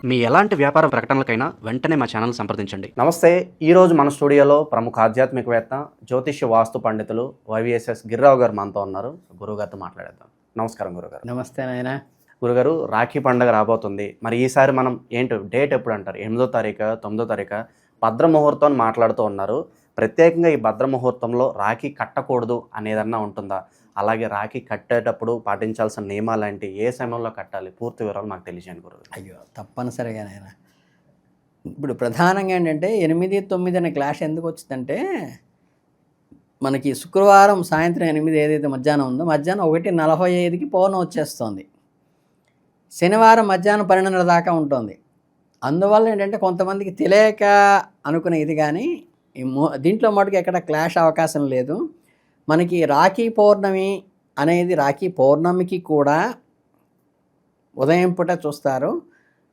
మీ ఎలాంటి వ్యాపార ప్రకటనలకైనా వెంటనే మా ఛానల్ సంప్రదించండి. నమస్తే. ఈరోజు మన స్టూడియోలో ప్రముఖ ఆధ్యాత్మికవేత్త, జ్యోతిష్య వాస్తు పండితులు వైవిఎస్ఎస్ గిరిరావు గారు మనతో ఉన్నారు. గురుగారితో మాట్లాడేద్దాం. నమస్కారం గురుగారు. నమస్తే నాయన. గురుగారు, రాఖీ పండుగ రాబోతుంది. మరి ఈసారి మనం డేట్ ఎప్పుడు అంటారు? 8వ తారీఖు, 9వ తారీఖు భద్ర ముహూర్తం మాట్లాడుతూ ఉన్నారు. ప్రత్యేకంగా ఈ భద్ర ముహూర్తంలో రాఖీ కట్టకూడదు అనేదన్నా ఉంటుందా? అలాగే రాఖీ కట్టేటప్పుడు పాటించాల్సిన నియమాలు ఏంటి? ఏ సమయంలో కట్టాలి? పూర్తి వివరాలు మాకు తెలియజేయండి గురుగారు. అయ్యో, తప్పనిసరిగా నాయన. ఇప్పుడు ప్రధానంగా ఏంటంటే 8, 9 అనే క్లాష్ ఎందుకు వచ్చిందంటే, మనకి శుక్రవారం సాయంత్రం 8 ఏదైతే మధ్యాహ్నం ఉందో, మధ్యాహ్నం 1:45కి పౌర్ణం వచ్చేస్తుంది. శనివారం మధ్యాహ్నం 12:30 దాకా ఉంటుంది. అందువల్ల ఏంటంటే కొంతమందికి తెలియక అనుకునే ఇది, కానీ దీంట్లో మటుకు ఎక్కడ క్లాష్ అవకాశం లేదు. మనకి రాఖీ పౌర్ణమి అనేది, రాఖీ పౌర్ణమికి కూడా ఉదయం పూట చూస్తారు.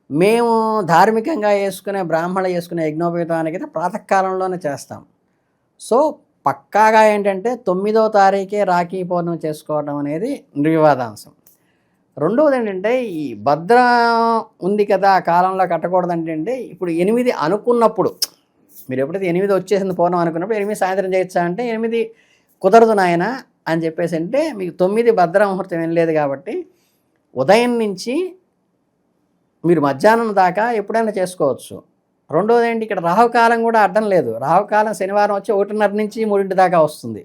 మేము ధార్మికంగా బ్రాహ్మణులు చేసుకునే యజ్ఞోపేతానికి అయితే ప్రాతకాలంలోనే చేస్తాం. సో పక్కాగా ఏంటంటే 9వ తారీఖే రాఖీ పౌర్ణమి చేసుకోవడం అనేది నిర్వివాదాంశం. రెండవది ఏంటంటే, ఈ భద్ర ఉంది కదా, ఆ కాలంలో కట్టకూడదు అంటే, ఇప్పుడు 8 అనుకున్నప్పుడు, మీరు ఎప్పుడైతే 8 వచ్చేసింది పౌర్ణం అనుకున్నప్పుడు 8 సాయంత్రం చేయొచ్చా అంటే 8 కుదరదు నాయన అని చెప్పేసి అంటే, మీకు 9 భద్ర ముహూర్తం ఏం లేదు కాబట్టి ఉదయం నుంచి మీరు మధ్యాహ్నం దాకా ఎప్పుడైనా చేసుకోవచ్చు. రెండోది ఏంటి, ఇక్కడ రాహుకాలం కూడా అడ్డం లేదు. రాహుకాలం శనివారం వచ్చి 1:30 నుంచి 3 దాకా వస్తుంది.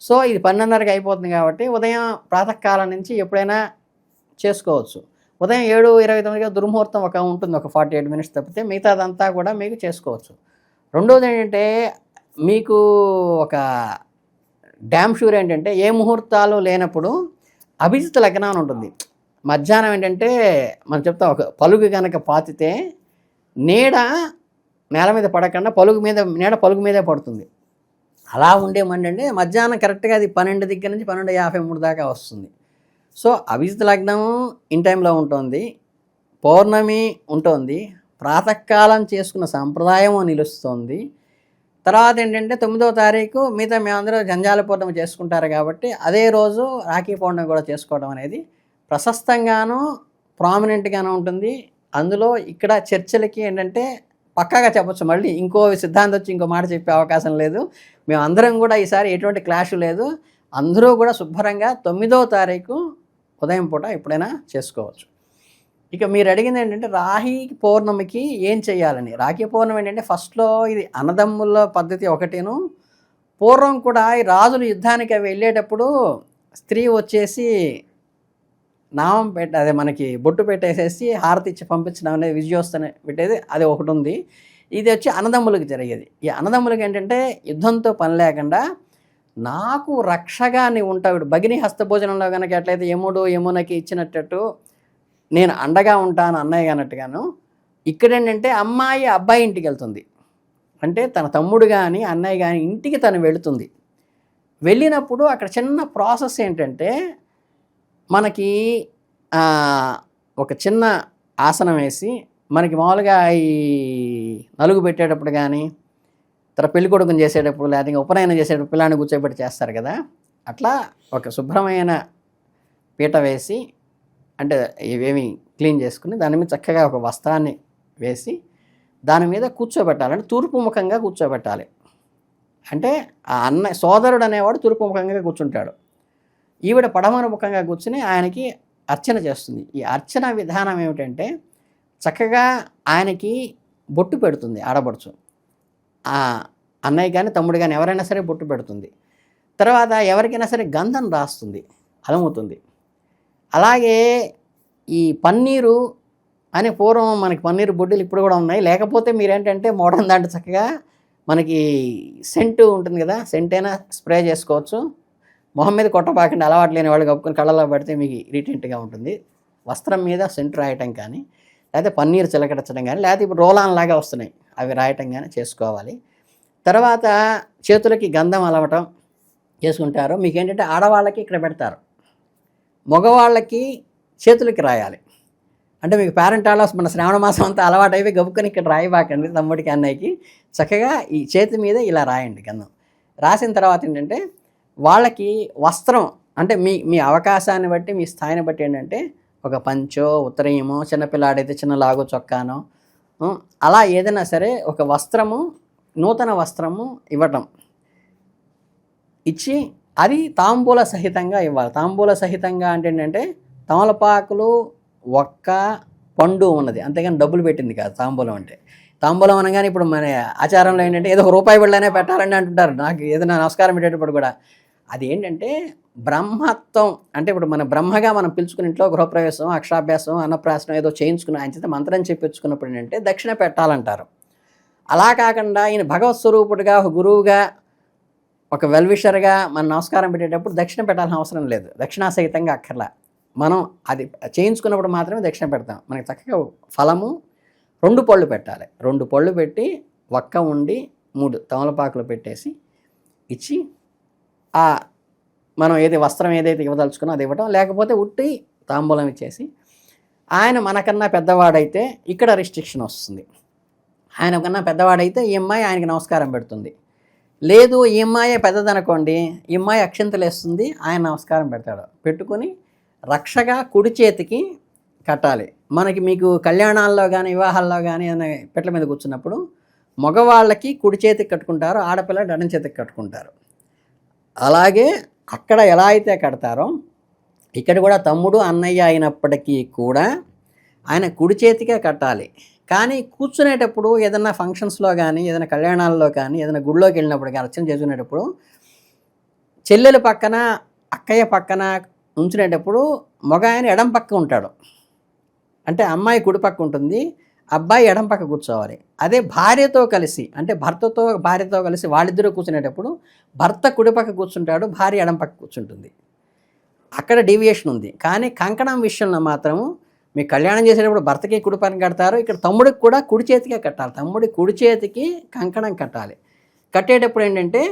సో ఇది 12:30కి అయిపోతుంది కాబట్టి ఉదయం ప్రాతకాలం నుంచి ఎప్పుడైనా చేసుకోవచ్చు. ఉదయం 7:29గా దుర్ముహూర్తం ఉంటుంది, ఒక 48 మినిట్స్ తప్పితే మిగతాదంతా కూడా మీకు చేసుకోవచ్చు. రెండోది ఏంటంటే, మీకు ఒక డ్యామ్ షూర్ ఏంటంటే, ఏ ముహూర్తాలు లేనప్పుడు అభిజిత్ లగ్నం అని ఉంటుంది. మధ్యాహ్నం ఏంటంటే మనం చెప్తాం, ఒక పలుగు కనుక పాతితే నీడ నేల మీద పడకుండా నీడ పలుగు మీదే పడుతుంది. అలా ఉండేమంటే మధ్యాహ్నం కరెక్ట్గా అది 12 దగ్గర నుంచి 12:53 దాకా వస్తుంది. సో అభిజిత్ లగ్నం ఇన్ టైంలో ఉంటుంది, పౌర్ణమి ఉంటుంది, ప్రాతకాలం చేసుకున్న సాంప్రదాయం నిలుస్తుంది. తర్వాత ఏంటంటే 9వ తారీఖు మిగతా మేమందరూ జంజాల పౌర్ణమి చేసుకుంటారు కాబట్టి అదే రోజు రాఖీ పౌర్ణమి కూడా చేసుకోవడం అనేది ప్రశస్తంగాను ప్రామినెంట్గాను ఉంటుంది. అందులో ఇక్కడ చర్చలకి ఏంటంటే పక్కాగా చెప్పచ్చు. మళ్ళీ ఇంకో సిద్ధాంతం వచ్చి ఇంకో మాట చెప్పే అవకాశం లేదు. మేమందరం కూడా ఈసారి ఎటువంటి క్లాష్ లేదు. అందరూ కూడా శుభ్రంగా 9వ తారీఖు ఉదయం పూట ఎప్పుడైనా చేసుకోవచ్చు. ఇక మీరు అడిగింది ఏంటంటే, రాఖీ పౌర్ణమికి ఏం చేయాలని. రాఖీ పౌర్ణమి ఏంటంటే ఫస్ట్లో ఇది అన్నదమ్ముల పద్ధతి ఒకటేను. పూర్వం కూడా ఈ రాజులు యుద్ధానికి వెళ్ళేటప్పుడు స్త్రీ వచ్చేసి నామం అదే మనకి బొట్టు పెట్టేసేసి హారతి ఇచ్చి పంపించడం అనేది విజయోస్తని పెట్టేది, అది ఒకటి ఉంది. ఇది వచ్చి అన్నదమ్ములకు జరిగేది. ఈ అన్నదమ్ములకి ఏంటంటే యుద్ధంతో పని లేకుండా, నాకు రక్షగా నీవు ఉంటావు. భగిని హస్తభోజనంలో కనుక ఎట్లయితే యమునకి ఇచ్చినట్టు నేను అండగా ఉంటాను అన్నయ్య అన్నట్టుగాను, ఇక్కడ ఏంటంటే అమ్మాయి అబ్బాయి ఇంటికి వెళ్తుంది. అంటే తన తమ్ముడు కానీ అన్నయ్య కానీ ఇంటికి తను వెళుతుంది. వెళ్ళినప్పుడు అక్కడ చిన్న ప్రాసెస్ ఏంటంటే, మనకి ఒక చిన్న ఆసనం వేసి, మనకి మామూలుగా ఈ నలుగు పెట్టేటప్పుడు కానీ, తర్వాత పెళ్లి కొడుకుని చేసేటప్పుడు, లేదా ఉపనయనం చేసేటప్పుడు పిల్లాన్ని కూర్చోబెట్టి చేస్తారు కదా, అట్లా ఒక శుభ్రమైన పీట వేసి, అంటే ఇవేమి క్లీన్ చేసుకుని దాని మీద చక్కగా ఒక వస్త్రాన్ని వేసి దాని మీద కూర్చోబెట్టాలి. అంటే తూర్పు ముఖంగా కూర్చోబెట్టాలి. అంటే ఆ సోదరుడు అనేవాడు తూర్పు ముఖంగా కూర్చుంటాడు, ఈవిడ పడమర ముఖంగా కూర్చుని ఆయనకి అర్చన చేస్తుంది. ఈ అర్చన విధానం ఏమిటంటే, చక్కగా ఆయనకి బొట్టు పెడుతుంది ఆడబడుచు. అన్నయ్య కానీ తమ్ముడు కానీ ఎవరైనా సరే బొట్టు పెడుతుంది. తర్వాత ఎవరికైనా సరే గంధం రాస్తుంది, అలముతుంది. అలాగే ఈ పన్నీరు అని, పూర్వం మనకి పన్నీరు బొడ్డులు ఇప్పుడు కూడా ఉన్నాయి. లేకపోతే మీరేంటంటే మోడర్న్ దాంట్లో చక్కగా మనకి సెంటు ఉంటుంది కదా, సెంట్ అయినా స్ప్రే చేసుకోవచ్చు. మొహం మీద కొట్టబాకండి, అలవాటు లేని వాళ్ళు కప్పుకొని కళ్ళలో పెడితే మీకు ఇరిటెంట్గా ఉంటుంది. వస్త్రం మీద సెంటు రాయటం కానీ, లేకపోతే పన్నీరు చిలకరించడం కానీ, లేకపోతే ఇప్పుడు రోలాన్ లాగా వస్తున్నాయి అవి రాయటం కానీ చేసుకోవాలి. తర్వాత చేతులకి గంధం అలవటం చేసుకుంటారు. మీకు ఏంటంటే ఆడవాళ్ళకి ఇక్కడ పెడతారు, మగవాళ్ళకి చేతులకి రాయాలి. అంటే మీకు పేరెంట్ ఆలోస్ మన శ్రావణ మాసం అంతా అలవాటు అయిపోయి గబుకొని ఇక్కడ రాయిబాకండి. తమ్ముడికి అన్నయ్యకి చక్కగా ఈ చేతి మీద ఇలా రాయండి గంధం. రాసిన తర్వాత ఏంటంటే వాళ్ళకి వస్త్రం, అంటే మీ అవకాశాన్ని బట్టి మీ స్థాయిని బట్టి ఏంటంటే ఒక పంచో ఉత్తరీయమో, చిన్నపిల్లాడైతే చిన్న లాగు చొక్కానో, అలా ఏదైనా సరే ఒక వస్త్రము, నూతన వస్త్రము ఇవ్వటం, ఇచ్చి అది తాంబూల సహితంగా ఇవ్వాలి. తాంబూల సహితంగా అంటే ఏంటంటే తమలపాకులు, ఒక్క, పండు ఉన్నది, అంతేగాని డబ్బులు పెట్టింది కాదు తాంబూలం అంటే. తాంబూలం అనగానే ఇప్పుడు మన ఆచారంలో ఏంటంటే ఏదో రూపాయి బిళ్ళనే పెట్టాలని అంటుంటారు. నాకు ఏదైనా నమస్కారం పెట్టేటప్పుడు కూడా అది ఏంటంటే బ్రహ్మత్వం అంటే ఇప్పుడు మన బ్రహ్మగా మనం పిలుచుకుని ఇంట్లో గృహప్రవేశం, అక్షరాభ్యాసం, అన్నప్రాసనం ఏదో చేయించుకుని ఆయన చేత మంత్రం చెప్పించుకున్నప్పుడు ఏంటంటే దక్షిణ పెట్టాలంటారు. అలా కాకుండా ఈయన భగవత్ స్వరూపుడుగా, ఒక గురువుగా, ఒక వెల్విషర్గా మనం నమస్కారం పెట్టేటప్పుడు దక్షిణ పెట్టాల్సిన అవసరం లేదు. దక్షిణా సహితంగా అక్కర్లా. మనం అది చేయించుకున్నప్పుడు మాత్రమే దక్షిణ పెడతాం. మనకి చక్కగా ఫలము 2 పళ్ళు పెట్టాలి. 2 పళ్ళు పెట్టి ఒక్క ఉండి 3 తమలపాకులు పెట్టేసి ఇచ్చి మనం వస్త్రం ఏదైతే ఇవ్వదలుచుకున్నా అది ఇవ్వటం, లేకపోతే ఉట్టి తాంబూలం ఇచ్చేసి, ఆయన మనకన్నా పెద్దవాడైతే ఇక్కడ రిస్ట్రిక్షన్ వస్తుంది. ఆయన కన్నా పెద్దవాడైతే ఈ అమ్మాయి ఆయనకి నమస్కారం పెడుతుంది. లేదు ఈ అమ్మాయే పెద్దదనుకోండి, ఈ అమ్మాయి అక్షింతలు వేస్తుంది, ఆయన నమస్కారం పెడతాడు. పెట్టుకుని రక్షగా కుడి చేతికి కట్టాలి. మీకు కళ్యాణాల్లో కానీ వివాహాల్లో కానీ ఏదైనా పెట్టల మీద కూర్చున్నప్పుడు మగవాళ్ళకి కుడి చేతికి కట్టుకుంటారు, ఆడపిల్లలు ఎడమ చేతికి కట్టుకుంటారు. అలాగే అక్కడ ఎలా అయితే కడతారో ఇక్కడ కూడా తమ్ముడు అన్నయ్య అయినప్పటికీ కూడా ఆయన కుడి చేతికే కట్టాలి. కానీ కూర్చునేటప్పుడు ఏదైనా ఫంక్షన్స్లో కానీ, ఏదైనా కళ్యాణాల్లో కానీ, ఏదైనా గుడిలోకి వెళ్ళినప్పుడు కానీ, అర్చన చేసుకునేటప్పుడు చెల్లెలు పక్కన, అక్కయ్య పక్కన ఉంచునేటప్పుడు మగ ఆయన ఎడం పక్క ఉంటాడు. అంటే అమ్మాయి కుడి పక్క ఉంటుంది, అబ్బాయి ఎడం పక్క కూర్చోవాలి. అదే భార్యతో కలిసి, అంటే భర్తతో భార్యతో కలిసి వాళ్ళిద్దరూ కూర్చునేటప్పుడు భర్త కుడి పక్క కూర్చుంటాడు, భార్య ఎడం పక్క కూర్చుంటుంది. అక్కడ డీవియేషన్ ఉంది. కానీ కంకణం విషయంలో మాత్రము మీకు కళ్యాణం చేసేటప్పుడు భర్తకి కుడి పక్కన కడతారు, ఇక్కడ తమ్ముడికి కూడా కుడి చేతికే కట్టాలి. తమ్ముడి కుడి చేతికి కంకణం కట్టాలి. కట్టేటప్పుడు ఏంటంటే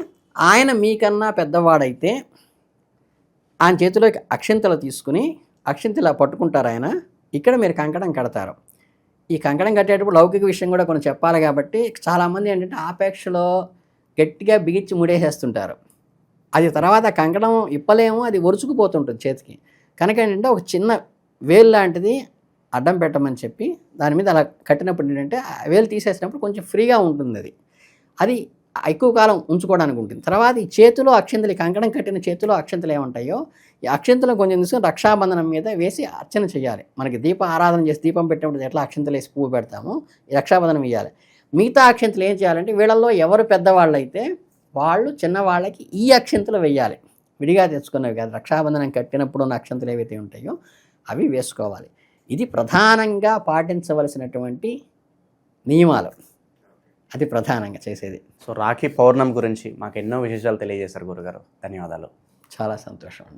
ఆయన మీకన్నా పెద్దవాడైతే ఆయన చేతిలోకి అక్షింతలు తీసుకుని అక్షింతలు పట్టుకుంటారు ఆయన. ఇక్కడ మీరు కంకణం కడతారు. ఈ కంకణం కట్టేటప్పుడు లౌకిక విషయం కూడా కొన్ని చెప్పాలి కాబట్టి చాలామంది ఏంటంటే ఆపేక్షలో గట్టిగా బిగించి ముడేసేస్తుంటారు. అది తర్వాత కంకణం ఇప్పలేము, అది ఒరుచుకుపోతుంటుంది చేతికి. కనుక ఏంటంటే ఒక చిన్న వేలు లాంటిది అడ్డం పెట్టమని చెప్పి దాని మీద అలా కట్టినప్పుడు ఏంటంటే వేలు తీసేసినప్పుడు కొంచెం ఫ్రీగా ఉంటుంది. అది ఎక్కువ కాలం ఉంచుకోవడానికి ఉంటుంది. తర్వాత ఈ చేతిలో అక్షింతలు, ఈ కంకణం కట్టిన చేతిలో అక్షింతలు ఏముంటాయో ఈ అక్షింతలు కొంచెం తీసుకొని రక్షాబంధనం మీద వేసి అర్చన చేయాలి. మనకి ఆరాధన చేసి దీపం పెట్టినప్పుడు ఎట్లా అక్షింతలు వేసి పువ్వు పెడతామో ఈ రక్షాబంధనం వేయాలి. మిగతా అక్షింతలు ఏం చేయాలంటే వీళ్ళల్లో ఎవరు పెద్దవాళ్ళు అయితే వాళ్ళు చిన్నవాళ్ళకి ఈ అక్షింతలు వేయాలి. విడిగా తెచ్చుకున్నవి కాదు. రక్షాబంధనం కట్టినప్పుడు ఉన్న అక్షింతలు ఏవైతే ఉంటాయో అవి వేసుకోవాలి. ఇది ప్రధానంగా పాటించవలసినటువంటి నియమాలు. అది ప్రధానంగా చేసేది. సో రాఖీ పౌర్ణమి గురించి మాకు ఎన్నో విశేషాలు తెలియజేశారు గురుగారు. ధన్యవాదాలు. చాలా సంతోషం.